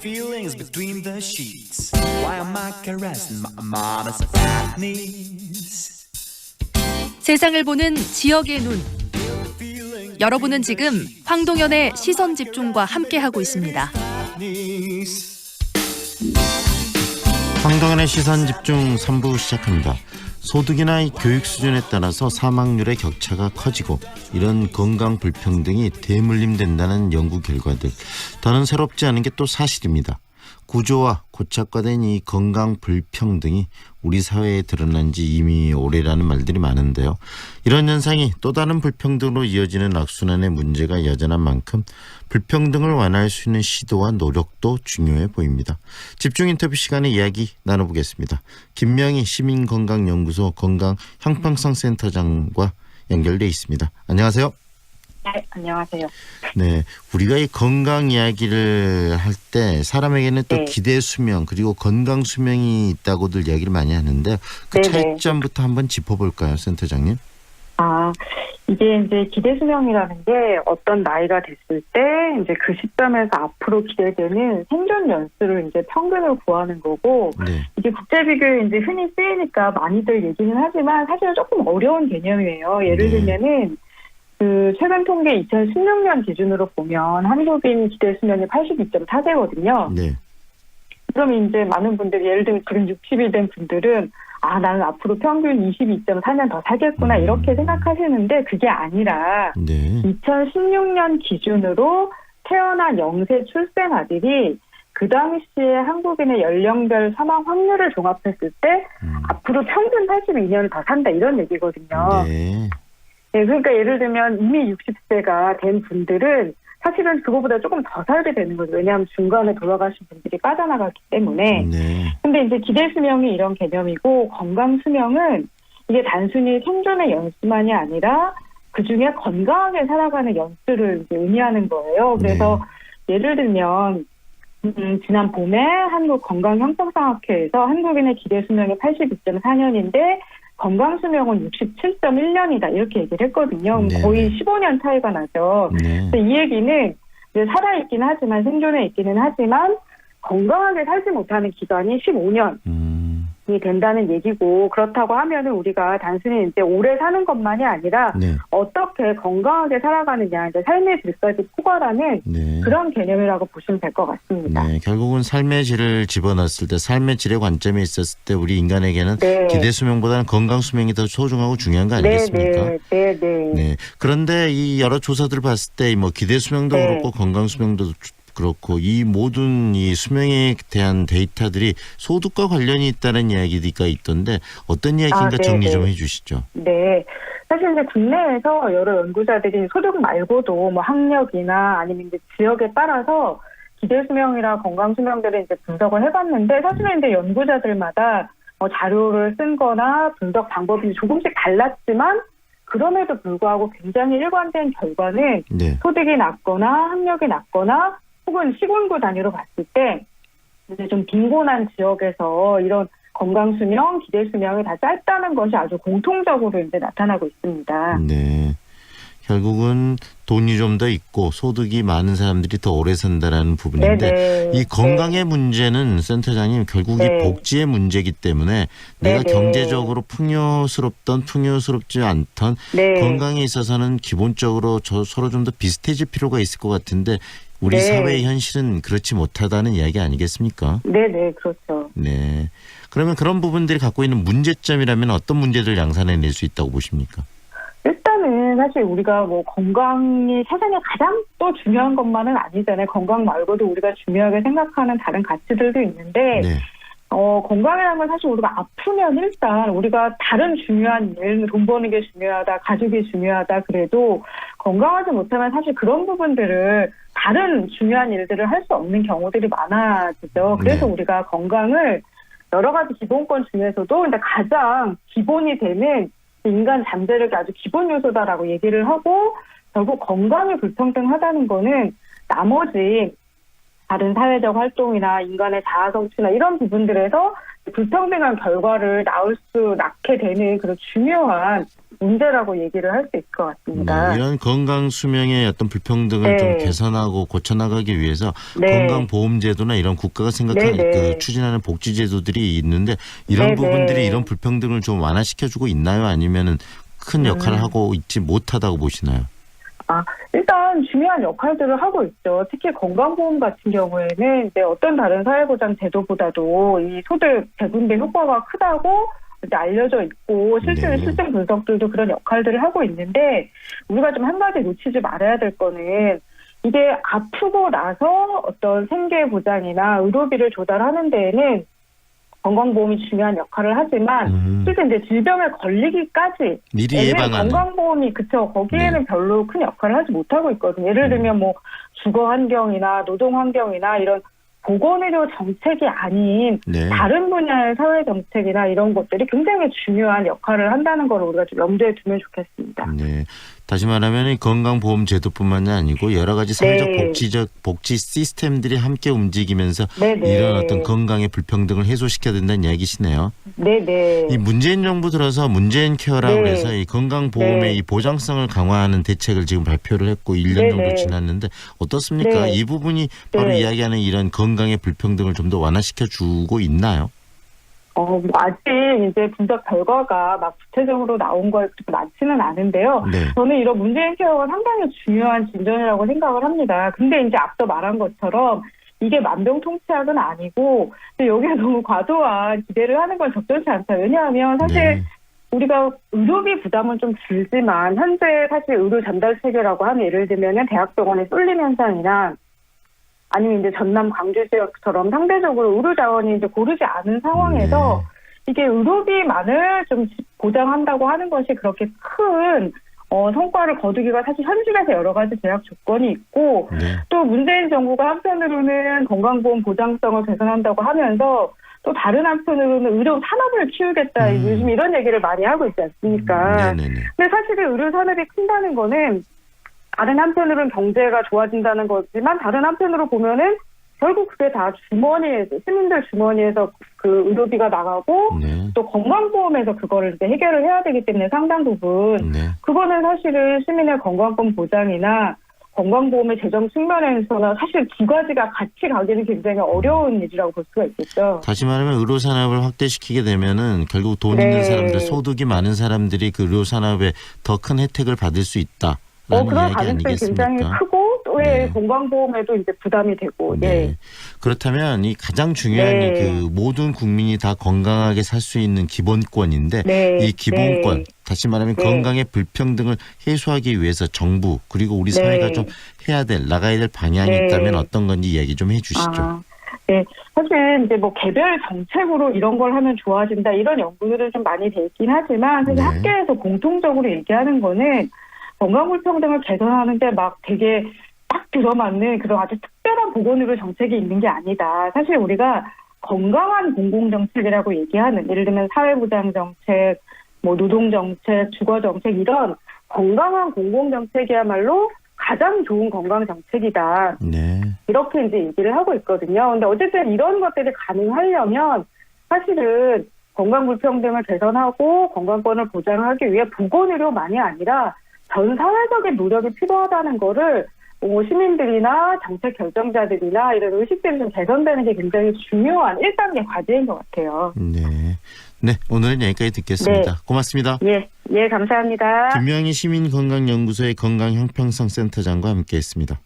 feelings between the sheets. Why am I caressing my mama's fat knees? 세상을 보는 지역의 눈. 여러분은 지금 황동현의 시선 집중과 함께하고 있습니다. 황동현의 시선 집중 3부 시작합니다. 소득이나 교육 수준에 따라서 사망률의 격차가 커지고 이런 건강 불평등이 대물림된다는 연구 결과들. 더는 새롭지 않은 게 또 사실입니다. 구조와 고착화된 이 건강 불평등이 우리 사회에 드러난 지 이미 오래라는 말들이 많은데요. 이런 현상이 또 다른 불평등으로 이어지는 악순환의 문제가 여전한 만큼 불평등을 완화할 수 있는 시도와 노력도 중요해 보입니다. 집중 인터뷰 시간에 이야기 나눠보겠습니다. 김명희 시민건강연구소 건강형평성센터장과 연결돼 있습니다. 안녕하세요. 네, 안녕하세요. 네, 우리가 이 건강 이야기를 할 때 사람에게는 또 네. 기대 수명 그리고 건강 수명이 있다고들 이야기를 많이 하는데 그 네네. 차이점부터 한번 짚어볼까요, 센터장님? 이게 기대 수명이라는 게 어떤 나이가 됐을 때 이제 그 시점에서 앞으로 기대되는 생존 연수를 이제 평균을 구하는 거고, 네. 이게 국제 비교에 이제 흔히 쓰이니까 많이들 얘기는 하지만 사실은 조금 어려운 개념이에요. 예를 네. 들면은 그 최근 통계 2016년 기준으로 보면 한국인 기대 수명이 82.4세거든요. 네. 그럼 이제 많은 분들이 예를 들면 지금 60이 된 분들은 나는 앞으로 평균 22.4년 더 살겠구나 이렇게 생각하시는데 그게 아니라 네. 2016년 기준으로 태어난 영세 출생 아들이 그 당시에 한국인의 연령별 사망 확률을 종합했을 때 앞으로 평균 82년을 더 산다 이런 얘기거든요. 네. 네, 그러니까 예를 들면 이미 60세가 된 분들은 사실은 그거보다 조금 더 살게 되는 거죠. 왜냐하면 중간에 돌아가신 분들이 빠져나갔기 때문에. 네. 근데 이제 기대 수명이 이런 개념이고 건강 수명은 이게 단순히 생존의 연수만이 아니라 그 중에 건강하게 살아가는 연수를 이제 의미하는 거예요. 그래서 예를 들면 지난 봄에 한국건강형평상학회에서 한국인의 기대 수명이 82.4년인데 건강 수명은 67.1년이다 이렇게 얘기를 했거든요. 네. 거의 15년 차이가 나죠. 네. 이 얘기는 이제 살아있기는 하지만 생존해 있기는 하지만 건강하게 살지 못하는 기간이 15년이 된다는 얘기고, 그렇다고 하면은 우리가 단순히 이제 오래 사는 것만이 아니라 네. 어떻게 건강하게 살아가느냐, 이제 삶의 질까지 포괄하는 네. 그런 개념이라고 보시면 될 것 같습니다. 네, 결국은 삶의 질을 집어넣었을 때 삶의 질의 관점에 있었을 때 우리 인간에게는 네. 기대 수명보다는 건강 수명이 더 소중하고 중요한 거 아니겠습니까? 네. 네. 그런데 이 여러 조사들을 봤을 때 뭐 기대 수명도 네. 그렇고 건강 수명도 그렇고 이 모든 이 수명에 대한 데이터들이 소득과 관련이 있다는 이야기가 있던데 어떤 이야기인가 정리 좀 해주시죠. 네. 사실 이제 국내에서 여러 연구자들이 소득 말고도 뭐 학력이나 아니면 이제 지역에 따라서 기대 수명이나 건강 수명들을 이제 분석을 해봤는데 사실은 이제 연구자들마다 자료를 쓴 거나 분석 방법이 조금씩 달랐지만 그럼에도 불구하고 굉장히 일관된 결과는 네. 소득이 낮거나 학력이 낮거나 혹은 시군구 단위로 봤을 때 이제 좀 빈곤한 지역에서 이런 건강 수명, 기대 수명이 다 짧다는 것이 아주 공통적으로 이제 나타나고 있습니다. 네. 결국은 돈이 좀 더 있고 소득이 많은 사람들이 더 오래 산다라는 부분인데 네네. 이 건강의 문제는 센터장님 결국 네. 이 복지의 문제이기 때문에 내가 네네. 경제적으로 풍요스럽던 풍요스럽지 않던 네. 건강에 있어서는 기본적으로 서로 좀 더 비슷해질 필요가 있을 것 같은데 우리 네. 사회의 현실은 그렇지 못하다는 이야기 아니겠습니까? 네네, 그렇죠. 네. 그러면 그런 부분들이 갖고 있는 문제점이라면 어떤 문제들을 양산해낼 수 있다고 보십니까? 일단은 사실 우리가 뭐 건강이 세상에 가장 또 중요한 것만은 아니잖아요. 건강 말고도 우리가 중요하게 생각하는 다른 가치들도 있는데 네. 건강이라는 건 사실 우리가 아프면 일단 우리가 다른 중요한 일, 돈 버는 게 중요하다, 가족이 중요하다 그래도 건강하지 못하면 사실 그런 부분들을 다른 중요한 일들을 할 수 없는 경우들이 많아지죠. 그래서 네. 우리가 건강을 여러 가지 기본권 중에서도 근데 가장 기본이 되는 인간 잠재력이 아주 기본 요소다라고 얘기를 하고 결국 건강이 불평등하다는 거는 나머지 다른 사회적 활동이나 인간의 자아 성취나 이런 부분들에서 불평등한 결과를 낳게 되는 그런 중요한 문제라고 얘기를 할 수 있을 것 같습니다. 네, 이런 건강 수명의 어떤 불평등을 네. 좀 개선하고 고쳐나가기 위해서 네. 건강보험제도나 이런 국가가 생각하는 네, 네. 추진하는 복지제도들이 있는데 이런 네, 부분들이 네. 이런 불평등을 좀 완화시켜주고 있나요? 아니면은 큰 역할을 하고 있지 못하다고 보시나요? 일단 중요한 역할들을 하고 있죠. 특히 건강보험 같은 경우에는 이제 어떤 다른 사회보장 제도보다도 이 소득 재분배 효과가 크다고 이제 알려져 있고 실제로 네. 실증 분석들도 그런 역할들을 하고 있는데 우리가 좀 한 가지 놓치지 말아야 될 거는 이게 아프고 나서 어떤 생계 보장이나 의료비를 조달하는 데에는 건강보험이 중요한 역할을 하지만 실제 이제 질병에 걸리기까지 미리 애매히 예방하는. 건강보험이 거기에는 네. 별로 큰 역할을 하지 못하고 있거든요. 예를 들면 뭐 주거 환경이나 노동 환경이나 이런 보건의료 정책이 아닌 네. 다른 분야의 사회 정책이나 이런 것들이 굉장히 중요한 역할을 한다는 걸 우리가 좀 염두에 두면 좋겠습니다. 네. 다시 말하면 이 건강보험제도뿐만이 아니고 여러 가지 사회적 네. 복지 시스템들이 함께 움직이면서 네네. 이런 어떤 건강의 불평등을 해소시켜야 된다는 이야기시네요. 네네. 이 문재인 정부 들어서 문재인 케어라고 네. 해서 이 건강보험의 네. 이 보장성을 강화하는 대책을 지금 발표를 했고 1년 네네. 정도 지났는데 어떻습니까? 네. 이 부분이 바로 네. 이야기하는 이런 건강의 불평등을 좀 더 완화시켜 주고 있나요? 뭐 아직 이제 분석 결과가 막 구체적으로 나온 거에 그렇게 많지는 않은데요. 네. 저는 이런 문재인 케어가 상당히 중요한 진전이라고 생각을 합니다. 근데 이제 앞서 말한 것처럼 이게 만병통치약은 아니고 여기에 너무 과도한 기대를 하는 건 적절치 않다. 왜냐하면 사실 네. 우리가 의료비 부담은 좀 줄지만 현재 사실 의료 전달 체계라고 하면 예를 들면은 대학병원의 쏠림 현상이나 아니면 이제 전남 광주 지역처럼 상대적으로 의료 자원이 이제 고르지 않은 상황에서 이게 의료비만을 좀 보장한다고 하는 것이 그렇게 큰 성과를 거두기가 사실 현실에서 여러 가지 제약 조건이 있고 네. 또 문재인 정부가 한편으로는 건강보험 보장성을 개선한다고 하면서 또 다른 한편으로는 의료 산업을 키우겠다 요즘 이런 얘기를 많이 하고 있지 않습니까? 네네네. 근데 사실은 의료 산업이 큰다는 거는 다른 한편으로는 경제가 좋아진다는 거지만 다른 한편으로 보면은 결국 그게 다 시민들 주머니에서 그 의료비가 나가고 네. 또 건강보험에서 그거를 이제 해결을 해야 되기 때문에 상당 부분 네. 그거는 사실은 시민의 건강권 보장이나 건강보험의 재정 측면에서는 사실 두 가지가 같이 가기는 굉장히 어려운 일이라고 볼 수가 있겠죠. 다시 말하면 의료 산업을 확대시키게 되면은 결국 돈 네. 있는 사람들, 소득이 많은 사람들이 그 의료 산업에 더 큰 혜택을 받을 수 있다. 라는 그런 이야기 가능성이 아니겠습니까? 굉장히 크고 또 네. 건강보험에도 이제 부담이 되고 네. 그렇다면 이 가장 중요한 네. 그 모든 국민이 다 건강하게 살 수 있는 기본권인데 네. 이 기본권, 네. 다시 말하면 네. 건강의 불평등을 해소하기 위해서 정부 그리고 우리 네. 사회가 좀 나가야 될 방향이 네. 있다면 어떤 건지 이야기 좀 해주시죠. 네. 사실 이제 뭐 개별 정책으로 이런 걸 하면 좋아진다 이런 연구들은 좀 많이 돼 있긴 하지만 사실 네. 학계에서 공통적으로 얘기하는 거는 건강불평등을 개선하는데 막 되게 딱 들어맞는 그런 아주 특별한 보건의료 정책이 있는 게 아니다. 사실 우리가 건강한 공공정책이라고 얘기하는 예를 들면 사회보장정책, 뭐 노동정책, 주거정책 이런 건강한 공공정책이야말로 가장 좋은 건강정책이다. 네. 이렇게 이제 얘기를 하고 있거든요. 근데 어쨌든 이런 것들이 가능하려면 사실은 건강불평등을 개선하고 건강권을 보장하기 위해 보건의료만이 아니라 전 사회적인 노력이 필요하다는 거를 시민들이나 정책 결정자들이나 이런 의식들이 좀 개선되는 게 굉장히 중요한 1단계 과제인 것 같아요. 네. 네. 오늘은 여기까지 듣겠습니다. 네. 고맙습니다. 예, 감사합니다. 김명희 시민건강연구소의 건강형평성 센터장과 함께했습니다.